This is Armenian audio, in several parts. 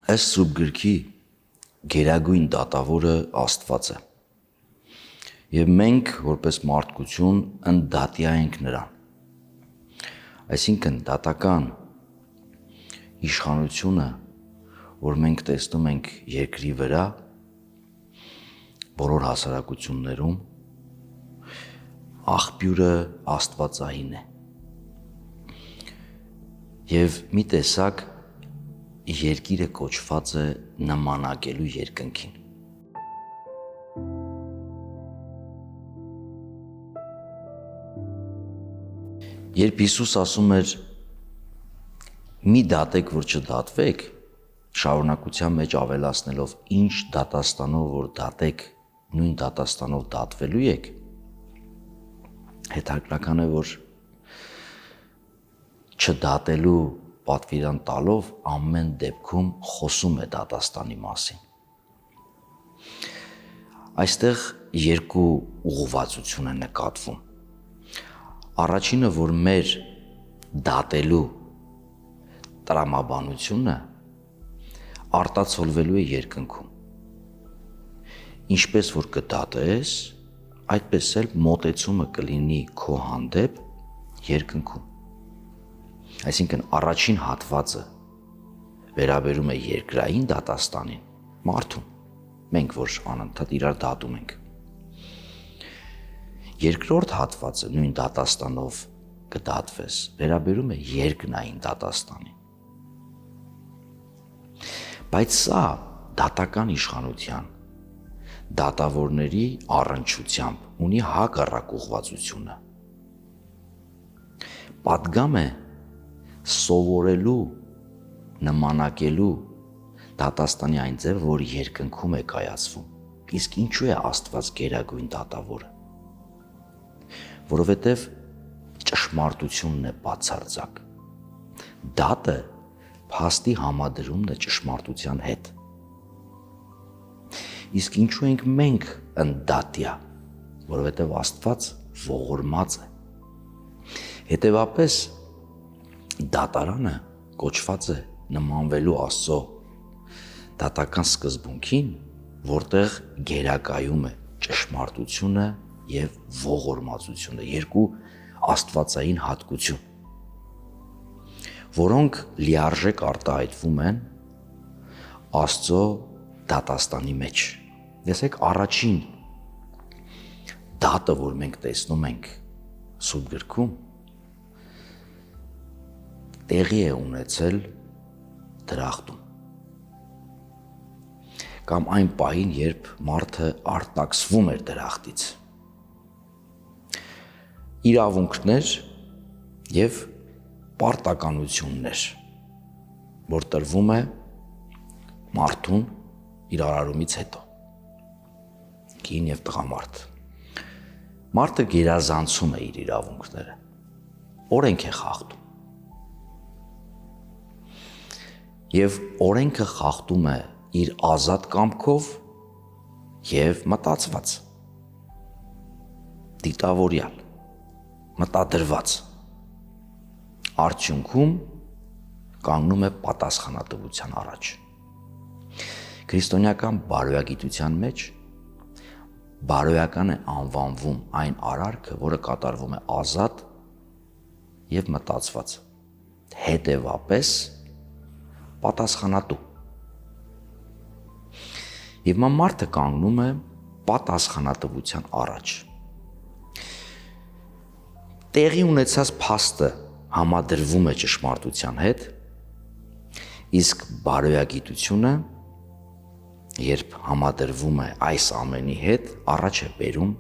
Ըստ Սուրբ գրքի գերագույն դատավորը Աստված է։ Եվ մենք, որպես մարդկություն, ընդդատյա ենք նրան։ Այսինքն դատական իշխանությունը, որ մենք տեսնում ենք երկրի վրա, բոլոր հասարակություններում, աղբյուրը աստվածային է։ Եվ մի տեսակ երկիրը կոչված է նմանակելու երկնքին։ Երբ Հիսուս ասում էր մի դատեք, որ չդատվեք, շարունակության մեջ ավելացնելով ինչ դատաստանով որ դատեք, նույն դատաստանով դատվելու եք, հետաքրքրական է, որ չդատելու պատվիրան տալով ամեն դեպքում խոսում է դատաստանի մասին։ Այստեղ երկու ուղղվածություն է նկատվում։ Առաջինը, որ մեր դատելու տրամաբանությունը արտացոլվելու է երկնքում։ Ինչպես որ կդատես, այդպես էլ մոտեցումը կլինի քո հանդեպ երկնքում։ Այսինքն առաջին հատվածը վերաբերում է երկրային դատաստանին, մարդուն, մենք որ անընդհատ իրար դատում ենք։ Երկրորդ հատվածը նույն դատաստանով կդատվես, վերաբերում է երկնային դատաստանին։ Բայց սա դատական իշխանության, դատավորների առնչությամբ ունի հակառակ ուղղվածությունը։ Պատգամ է սովորելու, նմանակելու դատաստանի այն ձև, որ երկնքում է կայացվում։ Իսկ ինչու է Աստված գերագույն դատավորը։ Որովհետև ճշմարտությունն է բացարձակ։ Դատը փաստի համադրումն է ճշմարտության հետ։ Իսկ ինչու ենք մենք ընդդատյա, որովհետև Աստված ողորմած է։ Հետևապես դատարանը կոչված է նմանվելու Աստծո դատական սկզբունքին, որտեղ գերակայում է ճշմարտությունը և ողորմածությունը, երկու աստվածային հատկություն, որոնք լիարժեք արտահայտվում են Աստծո դատաստանի մեջ։ Տեսեք, առաջին դատը, որ մենք տեսնում ենք Սուրբ գրքում, տեղի է ունեցել դրախտում, կամ այն պահին, երբ մարդը արտաքսվում էր դրախտից։ Իրավունքներ և պարտականություններ, որ տրվում է մարդուն իր արարումից հետո, կին և տղամարդ։ Մարդը գերազանցում է իր իրավունքները, օրենք է խախտում։ Եվ օրենքը խախտում է իր ազատ կամքով և մտածված, դիտավորյալ, մտադրված, արդյունքում կանգնում է պատասխանատվության առաջ։ Քրիստոնեական բարոյագիտության մեջ բարոյական է անվանվում այն արարքը, որը կատարվում է ազատ և մտածված, հետևապես պատասխանատու։ Եվ մարդը կանգնում է պատասխանատվության առաջ։ Տեղի ունեցած փաստը համադրվում է ճշմարտության հետ, իսկ բարոյագիտությունը, երբ համադրվում է այս ամենի հետ, առաջ է բերում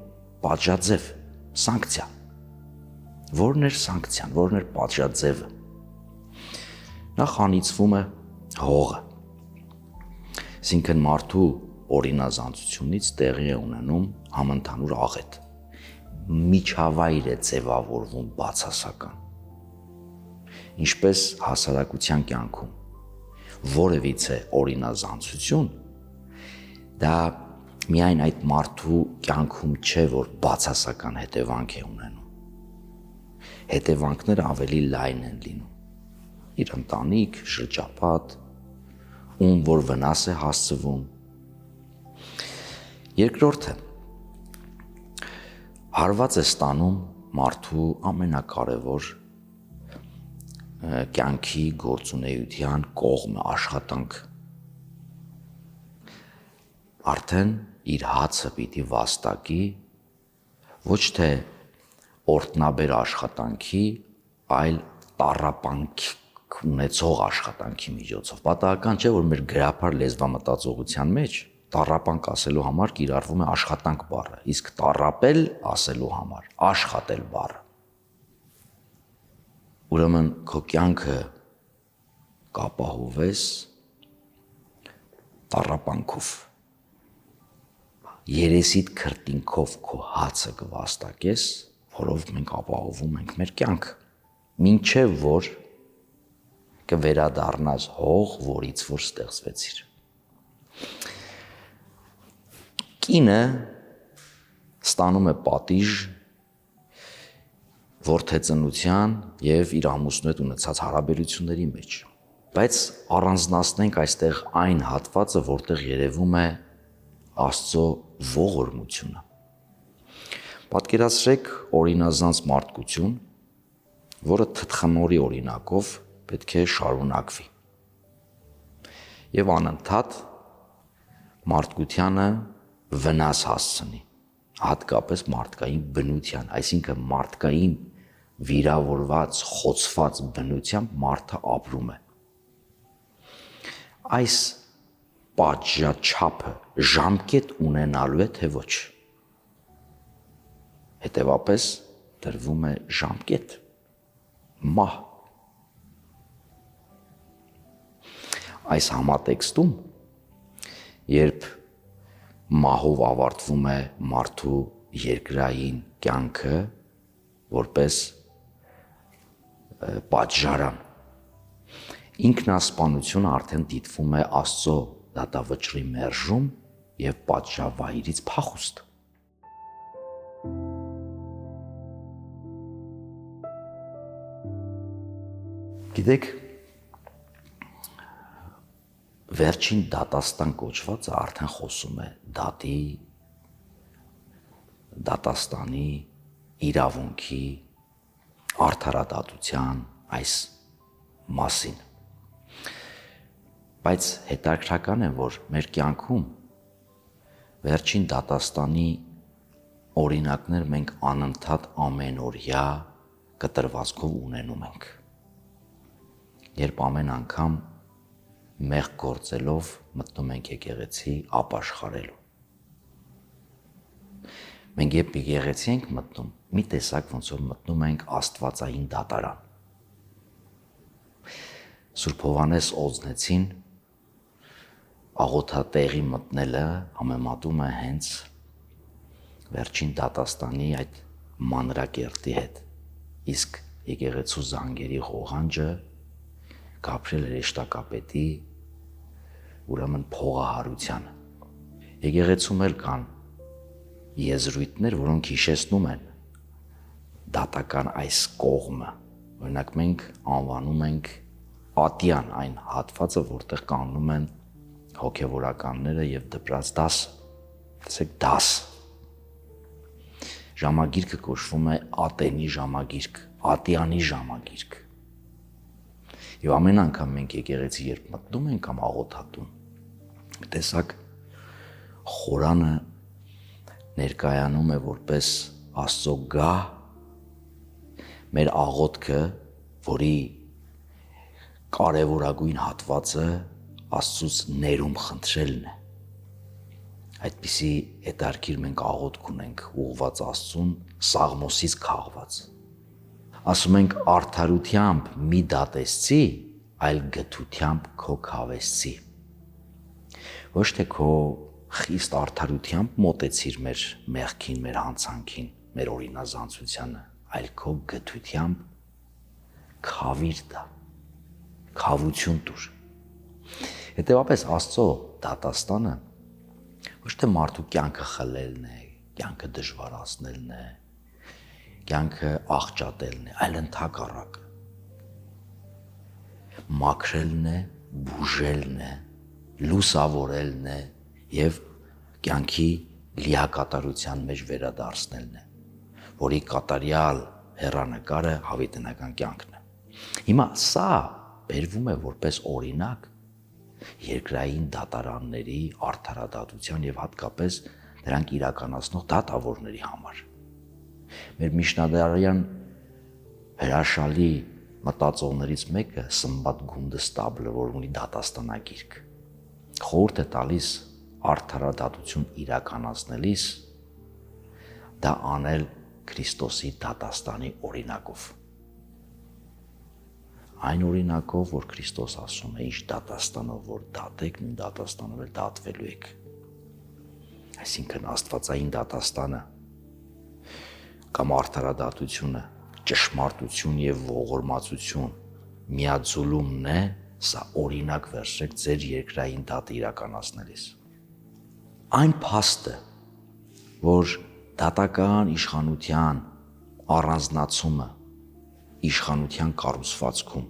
պատժաձև, սանկցիա։ Որն էր սանկցիան, որն էր պատժաձևը։ Նախ անիծվում է հողը, այսինքն մարդու օրինազանցությունից տեղի է ունենում համընդհանուր աղետ, միջավայր է ձևավորվում բացասական, ինչպես հասարակության կյանքում որևիցե օրինազանցություն, դա միայն այդ մարդու կյանքում չէ, որ բացասական հետևանք է ունենում, հետևանքները ավելի լայն են լինում, իր ընտանիք, շրջապատ, ում որ վնաս է հասցվում։ Երկրորդը, հարված է ստանում մարդու ամենակարևոր կյանքի գործունեության կողմը, աշխատանք։ Արդեն իր հացը պիտի վաստակի ոչ թե օրտնաբեր աշխատանքի, այլ տառապանք ունեցող աշխատանքի միջոցով։ Պատահական չէ, որ մեր գրաբար լեզվամտածողության մեջ տառապանք ասելու համար կիրառվում է աշխատանք բառը, իսկ տառապել ասելու համար աշխատել բառը։ Ուրեմն քո կյանքը կապահովես տառապանքով, երեսիդ քրտինքով քո հացը կվաստակես, որով մենք ապահովում ենք մեր կյանքը, մինչև որ կվերադառնաս հող, որից որ ստեղծվեցիր։ Կինը ստանում է պատիժ որդեծնության և իր ամուսնու հետ ունեցած հարաբերությունների մեջ, բայց առանձնացնենք այստեղ այն հատվածը, որտեղ երևում է Աստծո ողորմությունը։ Պատկերացրեք օրինազանց մարդկություն, որը թտխնորի օրինակով պետք է շարունակվի և անընդհատ մարդկությանը վնաս հասցնի, հատկապես մարդկային բնության, այսինքն մարդկային վիրավորված, խոցված բնությամբ մարդը ապրում է։ Այս պատժաչափը ժամկետ ունենալու է, թե ոչ։ Հետևապես դրվում է ժամկետ, մահ։ Այս համատեքստում, երբ մահով ավարտվում է մարդու երկրային կյանքը որպես պատժարան, ինքնասպանությունը արդեն դիտվում է Աստծո դատավճռի մերժում և պատժավայրից փախուստ։ Գիտեք, վերջին դատաստան կոչվածը արդեն խոսում է դատի, դատաստանի, իրավունքի, արդարադատության այս մասին։ Բայց հետաքրքրական է, որ մեր կյանքում վերջին դատաստանի օրինակներ մենք անընդհատ ամենօրյա կտրվածքով ունենում ենք։ Երբ ամեն անգամ մեղք գործելով մտնում ենք եկեղեցի ապաշխարելու։ Մենք երբ եկեղեցի ենք մտնում, մի տեսակ ոնց որ մտնում ենք աստվածային դատարան։ Սուրբ Հովհաննես Օձնեցին աղոթատեղի մտնելը համեմատում է հենց վերջին դատաստանի այդ մանրակերտի հետ, իսկ եկեղեցու զանգերի ղողանջը Գաբրիել հրեշտակապետի ուրեմն փողահարությանը։ Եկեղեցում էլ կան եզրույթներ, որոնք հիշեցնում են դատական այս կողմը։ Օրինակ մենք անվանում ենք ատյան այն հատվածը, որտեղ կանգնում են հոգևորականները և դպրած դասը, տեսեք դաս։ Ժամագիրքը կոչվում է ատենի ժամագիրք, ատյանի ժամագիրք։ Եվ ամեն անգամ մենք եկեղեցի երբ մտնում ենք կամ աղոթատուն, տեսակ խորանը ներկայանում է որպես Աստծո գահ, մեր աղոթքը, որի կարևորագույն հատվածը Աստծուց ներում խնդրելն է։ Այդպիսի հետարքիր մենք աղոթք ունենք ուղղված Աստծուն Սաղմոսից քաղված։ Ասում ենք արդարությամբ մի դատեսցի, այլ գթությամբ քո քավեսցի։ Ոչ թե քո խիստ արդարությամբ մոտեցիր մեր մեղքին, մեր հանցանքին, մեր օրինազանցությանը, այլ քո գթությամբ քավիր դա, քավություն տուր։ Հետևապես Աստծո դատաստանը ոչ թե մարդու կյանքը խլելն է, կյանքը դժվարացնելն է, կյանքը աղճատելն է, այլ ընդհակառակը։ Մաքրելն է, բուժելն է, լուսավորելն է եւ կյանքի լիակատարության մեջ վերադարձնելն է, որի կատարյալ հեռանկարը հավիտենական կյանքն է։ Հիմա սա բերվում է որպես օրինակ երկրային դատարանների արդարադատության եւ հատկապես դրանք իրականացնող դատավորների համար։ Մեր միջնադարյան հրաշալի մտածողներից մեկը Սմբատ Գունդստաբլը, որ ունի դատաստանագիրք, խորհուրդ է տալիս արդարադատություն իրականացնելիս դա անել Քրիստոսի դատաստանի օրինակով։ Այն օրինակով, որ Քրիստոս ասում է, ինչ դատաստանով որ դատեք, նույն դատաստանով էլ դատվելու եք։ Այսինքն աստվածային դատաստանը կամ արդարադատությունը, ճշմարտություն եւ ողորմածություն միաձուլումն է, սա օրինակ վերցրեք ձեր երկրային դատը իրականացնելիս։ Այն փաստը, որ դատական իշխանության առանձնացումը իշխանության կառուցվածքում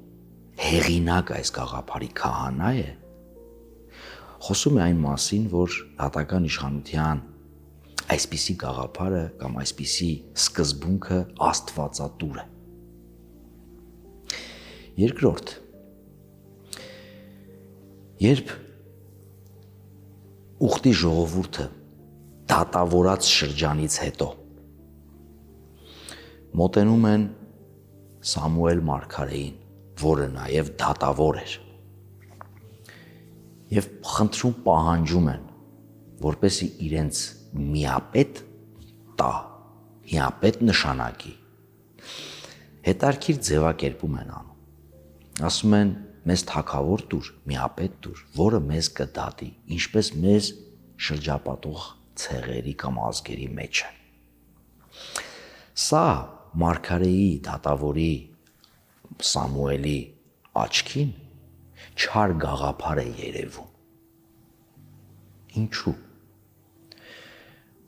հեղինակ այս գաղափարի քահանա է, խոսում է այն մասին, որ դատական իշխանության այսպիսի գաղափարը կամ այսպիսի սկզբունքը աստվածատուր է։ Երկրորդ, երբ ուխտի ժողովուրդը դատավորած շրջանից հետո մոտենում են Սամուել մարգարեին, որը նաև դատավոր էր, եւ խնդրում պահանջում են, որպեսզի իրենց միապետ տա, միապետ նշանակի, հետարքիր ձևակերպում են անում, ասում են մեզ թագավոր տուր, միապետ տուր, որը մեզ կդատի, ինչպես մեզ շրջապատող ցեղերի կամ ազգերի մեջ է։ Սա մարգարեի դատավորի Սամուելի աչքին չար գաղափար է երևում։ Ինչու՞։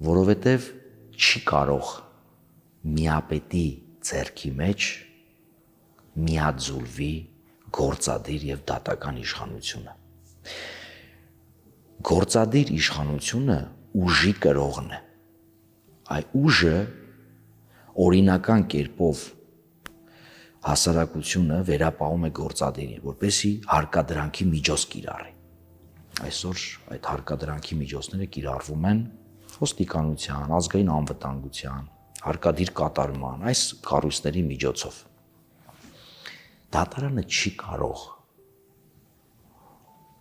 Որովհետև չի կարող միապետի ձեռքի մեջ միաձուլվի գործադիր եւ դատական իշխանությունը։ Գործադիր իշխանությունը ուժի կրողն է։ Այդ ուժը օրինական կերպով հասարակությունը վերապահում է գործադիրին, որպեսզի հարկադրանքի միջոց կիրառի։ Այսօր այդ հարկադրանքի միջոցները կիրառվում են ոստիկանության, ազգային անվտանգության, հարկադիր կատարման, այս կառույցների միջոցով։ Դատարանը չի կարող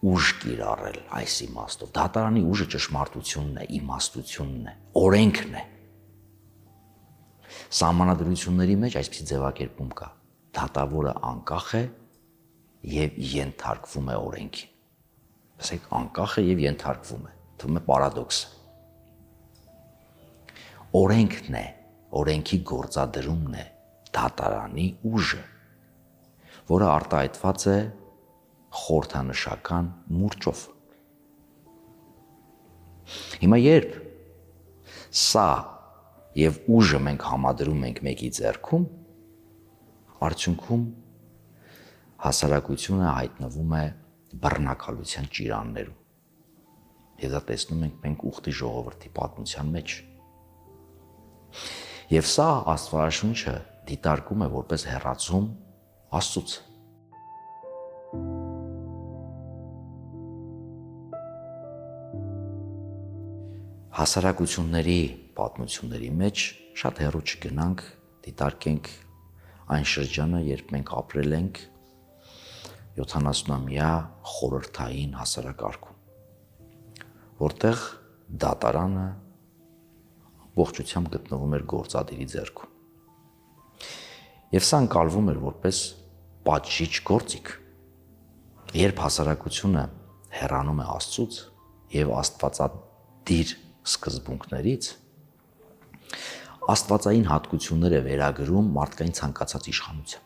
ուժ կիրառել այս իմաստով։ Դատարանի ուժը ճշմարտությունն է, իմաստությունն է, օրենքն է։ Սահմանադրությունների մեջ այսպիսի ձևակերպում կա. դատավորը անկախ է եւ ենթարկվում է օրենքին։ Ասենք անկախ է եւ ենթարկվում է։ Թվում է պարադոքս։ Օրենքն է, օրենքի գործադրումն է դատարանի ուժը, որը արտահայտված է խորհրդանշական մուրճով։ Հիմա երբ սա եւ ուժը մենք համադրում ենք մեկի ձեռքում, արդյունքում հասարակությունը հայտնվում է բռնակալության ճիրաններում։ Եվ դա տեսնում ենք մենք ուխտի ժողովրդի պատմության մեջ։ Եվ սա Աստվածաշունչը դիտարկում է որպես հեռացում Աստծուց։ Հասարակությունների պատմությունների մեջ շատ հեռու չգնանք, դիտարկենք այն շրջանը, երբ մենք ապրել ենք 70-ամյա խորհրդային հասարակարգում, որտեղ դատարանը ողջությամբ գտնվում էր գործադիրի ձեռքում։ Եվ սա ընկալվում էր որպես պատժիչ գործիք։ Երբ հասարակությունը հեռանում է Աստծուց եւ աստվածադիր սկզբունքներից, աստվածային հատկություններ է վերագրում մարդկային ցանկացած իշխանության։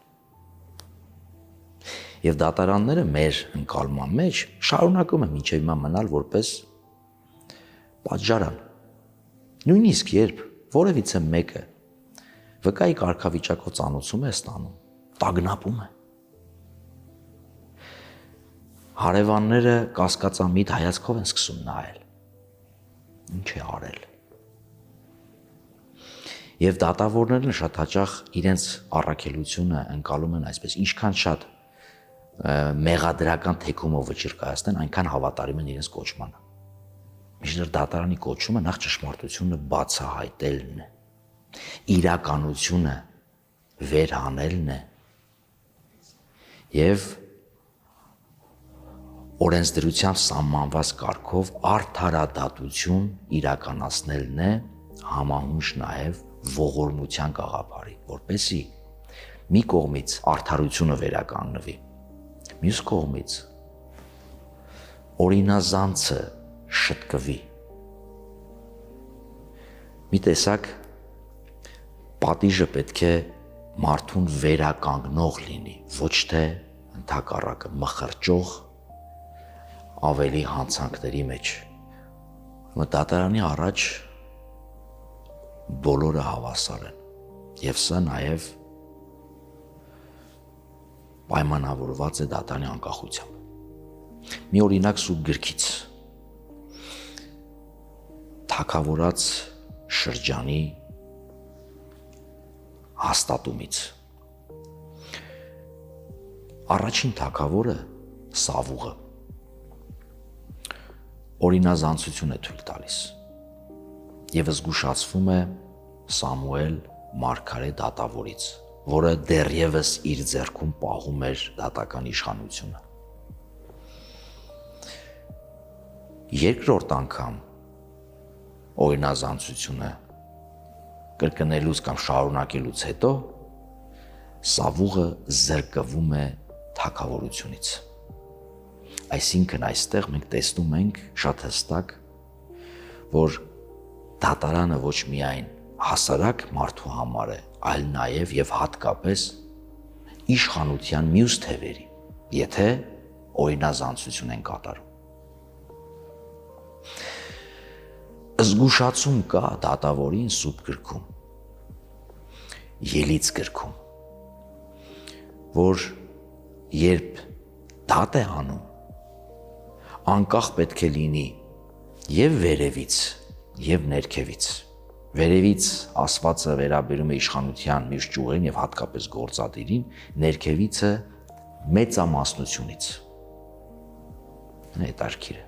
Եվ դատարանները մեր ընկալման մեջ շարունակում են մինչև հիմա մնալ որպես պատժարան։ Նույնիսկ երբ որևիցե մեկը վկայի կարգավիճակով ծանոթում է ստանում, տագնապում է։ Հարևանները կասկածամիտ հայացքով են սկսում նայել։ Ինչ է արել։ Եվ դատավորներն շատ հաճախ իրենց առաքելությունը ընկալում են այսպես, ինչքան շատ մեղադրական թեքումով վճռկայացնեն, այնքան հավատարիմ են իրենց կոչմանը։ Մինչդեռ դատարանի կոչումը նախ ճշմարտությունը բացահայտելն է, իրականությունը վերհանելն է եւ օրենսդրությամբ սահմանված կարգով արդարադատություն իրականացնելն է, համահունչ նաեւ ողորմության գաղափարի, որպեսզի մի կողմից արդարությունը վերականգնվի, մյուս կողմից օրինազանցը շտկվի։ Մի տեսակ պատիժը պետք է մարդուն վերականգնող լինի, ոչ թե ընդհակառակը մխրճող ավելի հանցանքների մեջ։ Դատարանի առաջ բոլորը հավասար են եւ սա նաեւ պայմանավորված է դատարանի անկախությամբ։ Մի օրինակ Սուրբ գրքից թագավորած շրջանի հաստատումից։ Առաջին թագավորը Սավուղը օրինազանցություն է թույլ տալիս եւ զգուշացվում է Սամուել մարգարե դատավորից, որը դեռևս իր ձեռքում պահում էր դատական իշխանությունը։ Երկրորդ անգամ օրինազանցությունը կրկնելուց կամ շարունակելուց հետո Սավուղը զրկվում է թագավորությունից։ Այսինքն այստեղ մենք տեսնում ենք շատ հստակ, որ դատարանը ոչ միայն հասարակ մարդու համար է, այլ նաև եւ հատկապես իշխանության մյուս թևերի, եթե օրինազանցություն են կատարում։ Զգուշացում կա դատավորին Սուրբ գրքում, Ելից գրքում, որ երբ դատ է անում, անկախ պետք է լինի եւ վերևից, եւ ներքևից։ Վերևից ասվածը վերաբերում է իշխանության մյուս ճյուղերին եւ հատկապես գործադիրին, ներքևիցը մեծամասնությունից։ Հետարքիր է։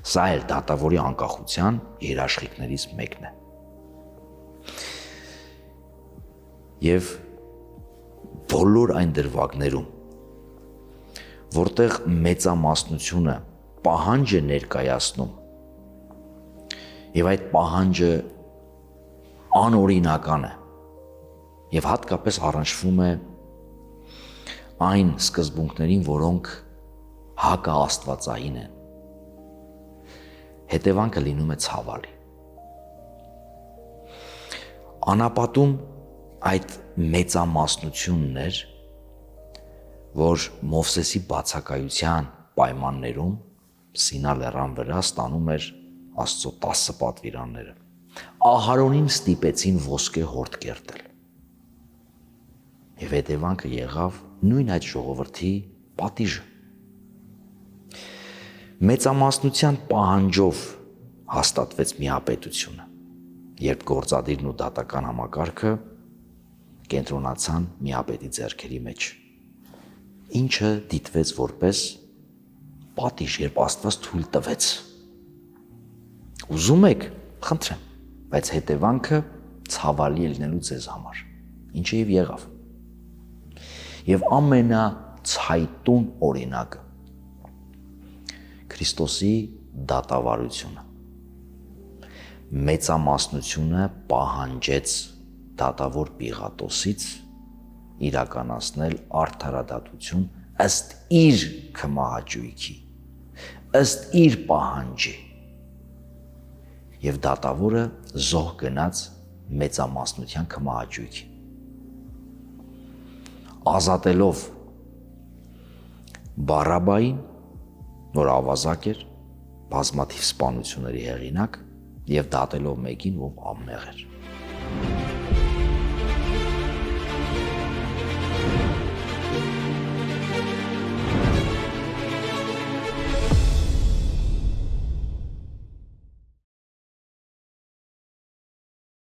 Սա էլ դատավորի անկախության երաշխիքներից մեկն է։ Եվ բոլոր այն դրվագներում, որտեղ մեծամասնությունը պահանջ է ներկայացնում եւ այդ պահանջը անօրինական է եւ հատկապես առնչվում է այն սկզբունքներին, որոնք հակաաստվածային են, հետևանքը լինում է ցավալի։ Անապատում այդ մեծամասնությունն էր, որ Մովսեսի բացակայության պայմաններում Սինա լեռան վրա ստանում էր Աստծո 10 պատվիրանները։ Ահարոնին ստիպեցին ոսկե հորդ կերտել։ Եվ հետևանքը եղավ նույն այդ ժողովրդի պատիժը։ Մեծամասնության պահանջով հաստատվեց միապետությունը, երբ գործադիրն ու դատական համակարգը կենտրոնացան միապետի ձեռքերի մեջ, ինչը դիտվեց որպես պատիժ, երբ Աստված թույլ տվեց։ Ուզում եք, խնդրեմ, բայց հետևանքը ցավալի է լինելու ձեզ համար, ինչը եւ եղավ։ Եվ ամենացայտուն օրինակը Քրիստոսի դատավարությունը։ Մեծամասնությունը պահանջեց դատավոր Պիղատոսից իրականացնել արդարադատություն ըստ իր քմահաճույքի, ըստ իր պահանջի։ Եվ դատավորը զոհ գնաց մեծամասնության քմահաճույքին, ազատելով Բարաբային, որ ավազակ էր, բազմաթիվ սպանությունների հեղինակ, եւ դատելով մեկին, ով անմեղ էր։